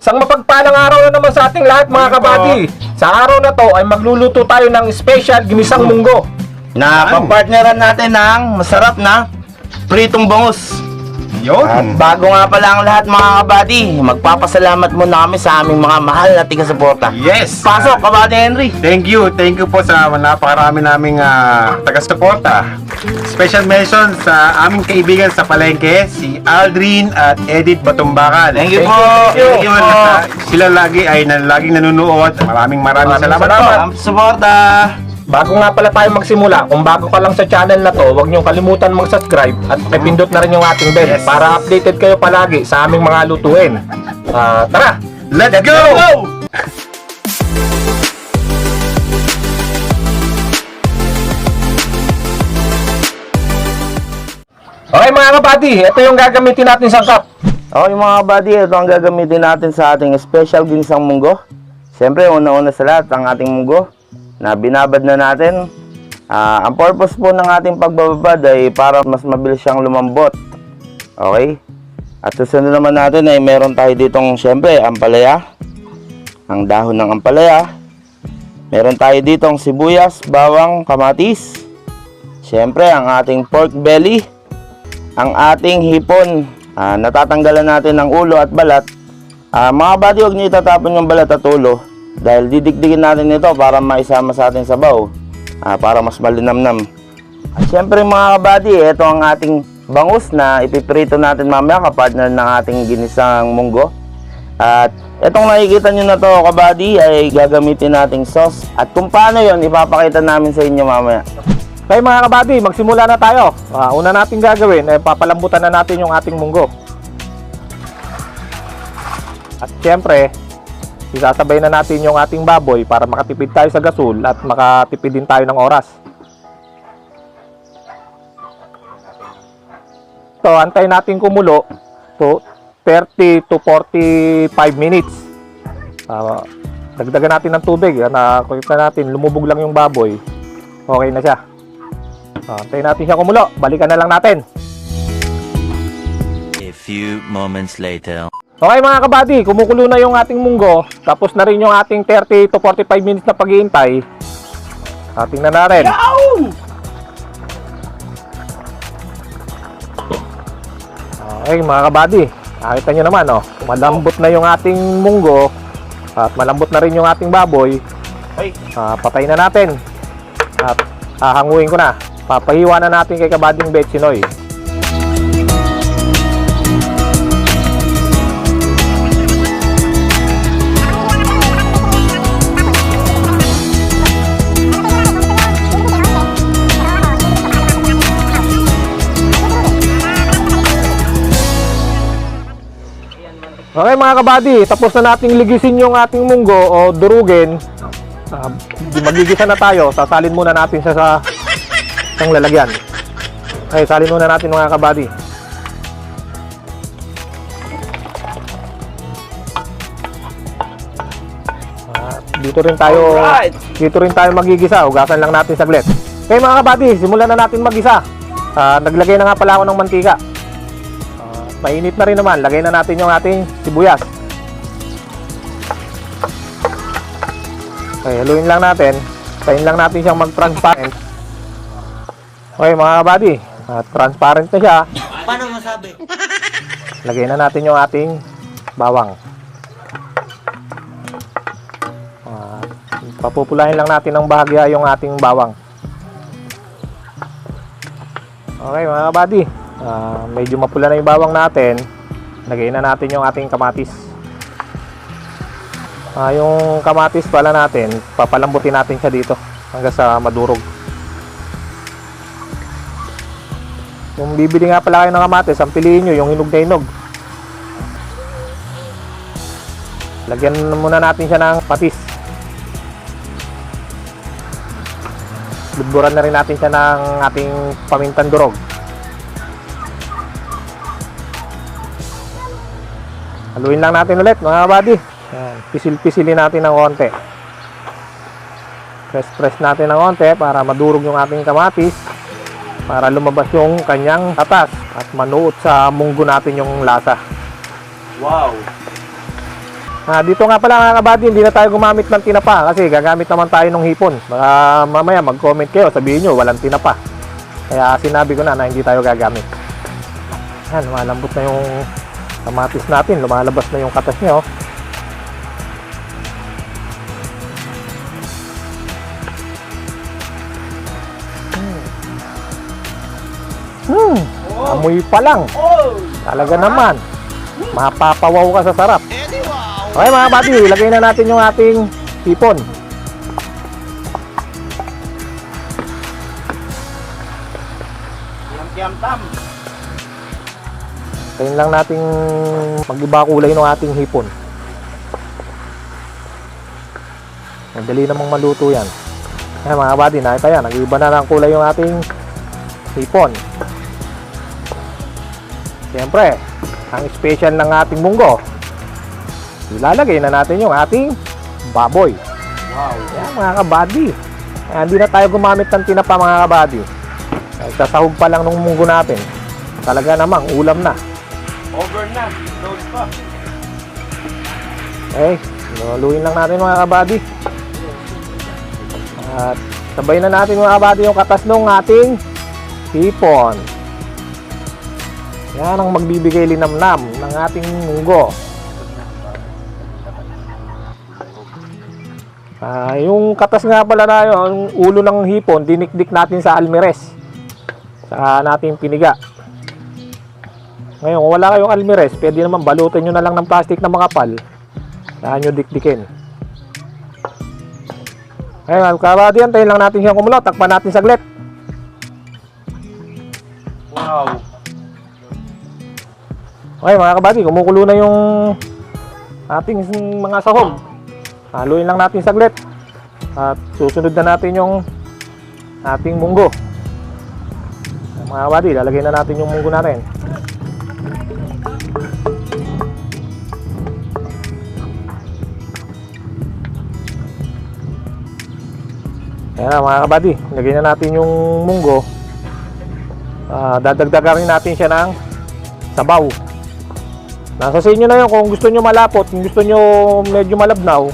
Isang mapagpalang araw na naman sa ating lahat mga kabady. Sa araw na to ay magluluto tayo ng special ginisang munggo. Nakapartneran natin ng masarap na pritong bangus. At Yun. bago nga pala ang lahat mga kabady, magpapasalamat muna kami sa aming mga mahal na taga-suporta. Yes. Pasok, kabady Henry. Thank you po sa napakarami naming taga-suporta. Special mention sa aming kaibigan sa palengke, si Aldrin at Edith Batumbakan. Thank you po. Thank you. Thank you po. Sila lagi ay laging nanonood. Maraming salamat salamat. po. Ang suporta. Bago nga pala tayo magsimula, kung bago ka lang sa channel na to, huwag niyong kalimutan mag-subscribe at ipindot na rin yung ating bell Yes. para updated kayo palagi sa aming mga lutuin. Tara! Let's go! Okay mga kabady, ito yung gagamitin natin sangkap. Okay mga kabady, ito ang gagamitin natin sa ating special ginisang munggo. Siyempre, una-una sa lahat, ang ating munggo na binabad na natin. Ang purpose po ng ating pagbababad ay para mas mabilis siyang lumambot. Okay? At susunod naman natin ay meron tayo ditong siyempre ampalaya. Ang dahon ng ampalaya. Meron tayo ditong sibuyas, bawang, kamatis. Siyempre ang ating pork belly. Ang ating hipon. Natatanggalan natin ng ulo at balat. Mga buddy, huwag nyo itatapon yung balat at ulo. Dahil didikdikin natin ito para maisama sa ating sabaw. Para mas malinamnam. At syempre mga kabady, ito ang ating bangus na ipiprito natin mamaya kapartner ng ating ginisang munggo. At itong nakikita nyo na to kabady ay gagamitin nating sauce. At kung paano yon ipapakita namin sa inyo mamaya. Okay mga kabady, magsimula na tayo. Una natin gagawin ay papalambutan na natin yung ating munggo. At syempre, isasabay na natin yung ating baboy para makatipid tayo sa gasol at makatipid din tayo ng oras. So, antayin natin kumulo to 30 to 45 minutes. Dagdagan natin ng tubig. Nakita natin, lumubog lang yung baboy. Okay na siya. Antayin natin siya kumulo. Balikan na lang natin. A few moments later. Okay mga kabady, kumukulo na yung ating munggo. Tapos na rin yung ating 30 to 45 minutes na paghihintay. Tingnan na rin. Okay mga kabady, nakita nyo naman malambot na yung ating munggo. At malambot na rin yung ating baboy. Patayin na natin. At hahanguin ko na. Papahiwa na natin kay kabading Betsinoy. Okay mga kabady, tapos na nating ligisin yung ating munggo o durugin. Magigisa na tayo. Sasalin muna natin siya sa isang lalagyan. Okay, salin muna natin mga kabady. Dito rin tayo magigisa. Hugasan lang natin saglit. Okay mga kabady, simulan na natin magisa. Naglagay na nga pala ako ng mantika. Mainit na rin naman. Lagay na natin yung ating sibuyas. Okay, haluin lang natin. Tayin lang natin siyang mag-transparent. Okay mga kabady, transparent na siya. Paano masabi? Lagay na natin yung ating bawang. Papupulahin lang natin ng bahagya yung ating bawang. Okay mga kabady, medyo mapula na yung bawang natin. Lagay na natin yung ating kamatis. Yung kamatis pala natin, papalambutin natin siya dito hanggang sa madurog. Kung bibili nga pala kayo ng kamatis, ang piliin nyo yung hinog na hinog. Lagyan muna natin siya ng patis. Luburan na rin natin siya ng ating pamintang durog. Haluin lang natin ulit mga kabady. Pisil-pisilin natin ng konti. Press natin ng konti para madurog yung ating kamatis. Para lumabas yung kanyang tatas at manuot sa munggo natin yung lasa. Wow! Dito nga pala mga kabady, hindi na tayo gumamit ng tinapa kasi gagamit naman tayo ng hipon. Baka mamaya mag-comment kayo, sabihin nyo walang tinapa. Kaya sinabi ko na hindi tayo gagamit. Yan, malambot na yung kamatis natin, lumalabas na yung katas niya. Amoy pa lang. Talaga naman. Mapapawaw ka sa sarap. Okay mga buddy, ilagay na natin yung ating hipon. Tayin lang nating mag-iba kulay ng ating hipon. Madali namang maluto yan. Ayan mga buddy, nakita yan. Nag-iba na ng kulay yung ating hipon. Siyempre, ang special ng ating munggo, ilalagay na natin yung ating baboy. Wow! Yan mga kabady. Kaya hindi na tayo gumamit ng tinapa mga kabady. Sasahog pa lang ng munggo natin. Talaga namang ulam na. Over na. Load pa. Okay, luluin lang natin mga kabady. At sabay na natin mga kabady yung katas ng ating hipon. Yan ang magbibigay linamnam ng ating munggo. Yung katas nga pala na yun, yung ulo ng hipon, dinikdik natin sa almires. Sa natin piniga. Ngayon, kung wala kayong almires, pwede naman balutin nyo na lang ng plastic na makapal. Saan nyo dikdikin. Ngayon, kabady, antayin lang natin siyang kumulo. Takpan natin saglit. Wow. Okay mga kabady, kumukulo na yung ating mga sahog. Haluin lang natin saglit. At susunod na natin yung ating munggo. Mga kabady, lalagay na natin yung munggo natin. Ayan na mga kabady, lagay na natin yung munggo. Dadagdagan rin natin siya ng sabaw. Nasa sa inyo na yun kung gusto nyo malapot, kung gusto nyo medyo malabnaw.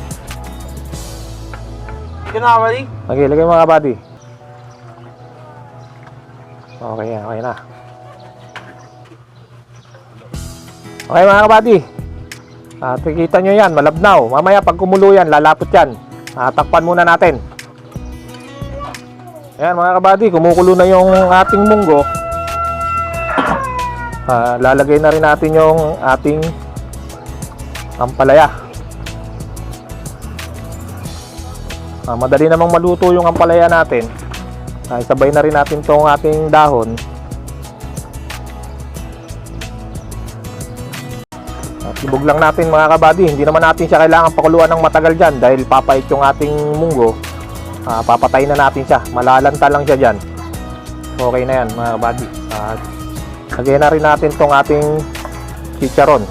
Kinawali? Okay, lagay mga kabady. Okay yan, okay na. Okay mga kabady. Kikita nyo yan, malabnaw. Mamaya pag kumulo yan, lalapot yan. Takpan muna natin. Ayan mga kabady, kumukulo na yung ating munggo. Lalagay na rin natin yung ating ampalaya. Madali namang maluto yung ampalaya natin. Sabay na rin natin tong ating dahon. Ibog lang natin mga kabady. Hindi naman natin siya kailangan pakuluan ng matagal dyan dahil papait yung ating munggo. Papatayin na natin siya. Malalanta lang siya dyan. Okay na yan mga kabady. Lagyan na rin natin tong ating chicharon.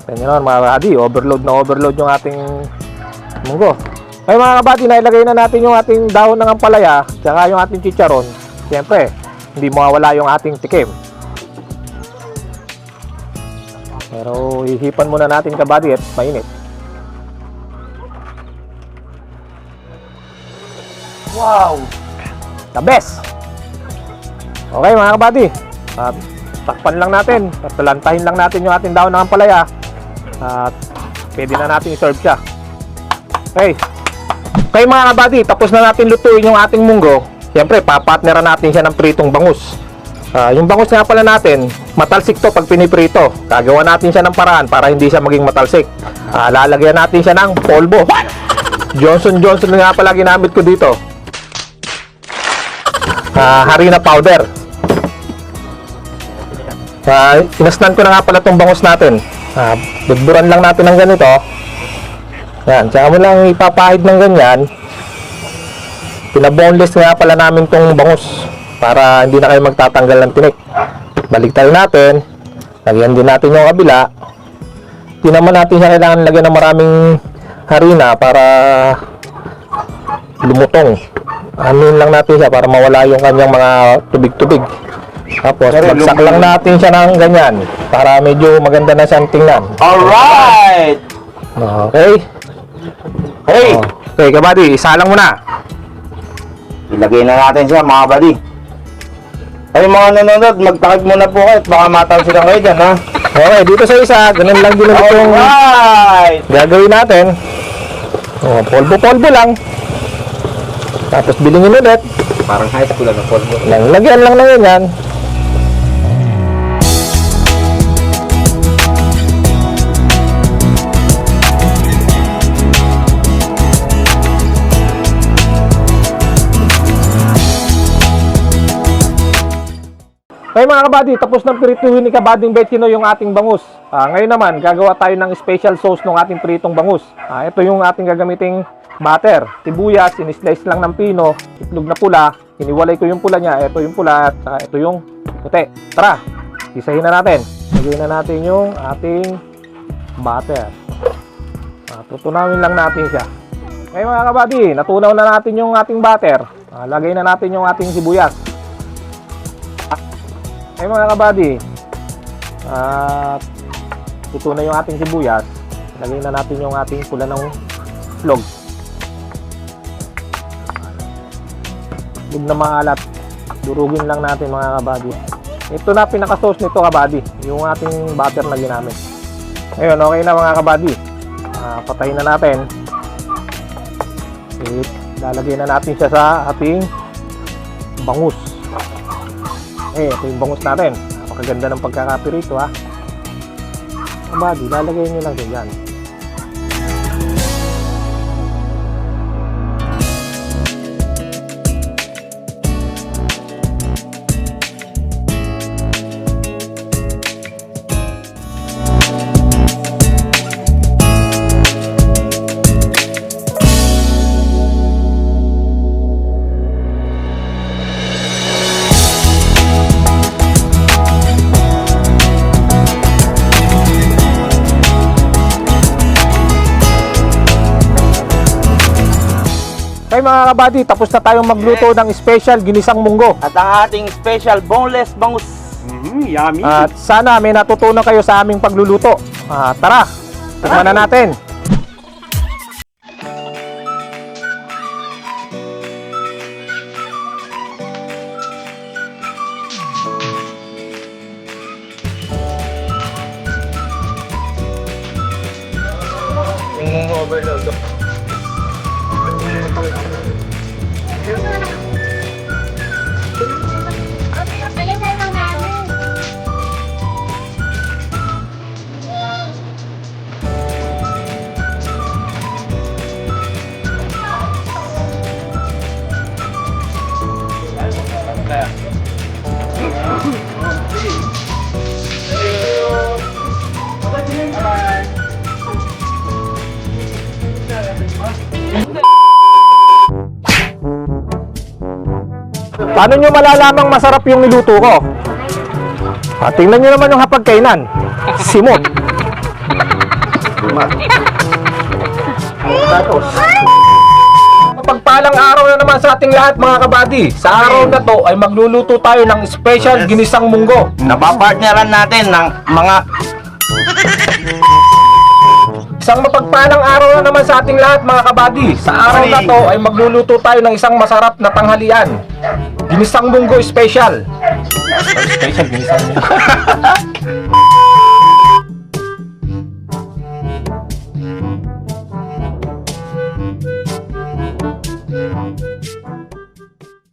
Ganyan naman mga kabady, overload yung ating munggo. Ay mga kabady, nailagay na natin yung ating dahon ng ampalaya tsaka yung ating chicharon. Siyempre, hindi mawawala yung ating tikim. Pero hihipan muna natin kabady at mainit. Wow! The best! Okay mga kabady, takpan lang natin at lantahin lang natin yung ating dahon ng ampalaya at pwede na natin i-serve siya. Okay mga kabady, tapos na natin lutuin yung ating munggo. Siyempre papartneran natin siya ng pritong bangus. Yung bangus nga pala natin, matalsik to pag piniprito. Gagawa natin siya ng paraan para hindi siya maging matalsik. Lalagyan natin siya ng polvo. Johnson nga pala ginamit ko dito. Harina powder. Inasnan ko na nga pala itong bangus natin. Budburan lang natin ng ganito. Yan, tsaka mo lang ipapahid ng ganyan. Pinaboneless nga pala namin itong bangus para hindi na kayo magtatanggal ng tinik. Balik tayo natin. Lagyan din natin yung kabila. Hindi naman natin siya kailangan lagyan ng maraming harina para lumutong. Anuin lang natin siya para mawala yung kanyang mga tubig-tubig. Tapos, bagsak lang natin siya ng ganyan para medyo maganda na siyang tingnan. Alright! Okay. Hey! Okay, kabady, isa lang muna. Ilagay na natin siya mga buddy. Ay mga nanonood, magtakip muna po kayo at baka matalsikan kayo dyan ha. Okay, dito sa isa, ganun lang din ulit yung Alright! gagawin natin. Polvo-polvo lang. Tapos bilingin ulit. Parang high school na polvo. Lagyan lang na yun yan. Okay mga kabady, tapos nang pirituhin ni Kabading Betchino yung ating bangus. Ngayon naman, gagawa tayo ng special sauce ng ating pritong bangus. Ito yung ating gagamiting butter, sibuyas, sinislice lang ng pino, itlog na pula, hiniwalay ko yung pula niya, ito yung pula at ito yung puti. Tara, isahin na natin. Lagyan na natin yung ating butter. Tutunawin lang natin siya. Okay mga kabady, natunaw na natin yung ating butter. Lagay na natin yung ating sibuyas. Okay mga kabady, ito na yung ating sibuyas. Lagay na natin yung ating pula ng itlog. Itlog na maalat. Durugin lang natin mga kabady. Ito na pinaka-sauce nito kabady, yung ating butter na ginamit. Ngayon, okay na mga kabady. Patayin na natin. Lalagay na natin siya sa ating bangus. Ito yung bangus natin. Napakaganda ng pagkakapirito ha. Kabady, lalagay nyo lang siya dyan. Okay mga kabady, tapos na tayong magluto ng special ginisang munggo. At ang ating special boneless bangus. Yummy. At sana may natutunan kayo sa aming pagluluto. Tara, tikman na natin. Yung overload. Paano nyo malalamang masarap yung niluto ko? Tingnan nyo naman yung hapagkainan. Simot. Pagpalang araw na naman sa ating lahat mga kabady. Sa araw na to ay magluluto tayo ng special ginisang munggo. Napapartneran natin ng mga Isang mapagpalang araw na naman sa ating lahat mga kabady. Sa araw na to ay magluluto tayo ng isang masarap na tanghalian. Ginisang munggo special. Special ginisang munggo.